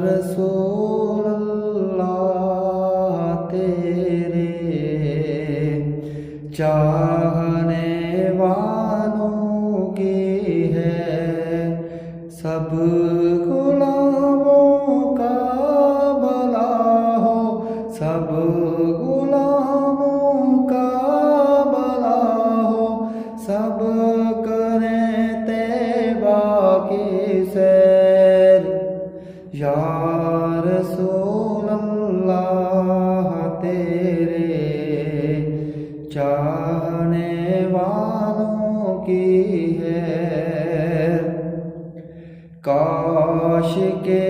رسول اللہ تیرے چاہنے والوں کی ہے سب غلاموں کا بھلا ہو، سب غلاموں کا بھلا ہو، سب کریں طیبہ کی سیر۔ یا رسول اللہ تیرے چاہنے والوں کی ہے کاش کے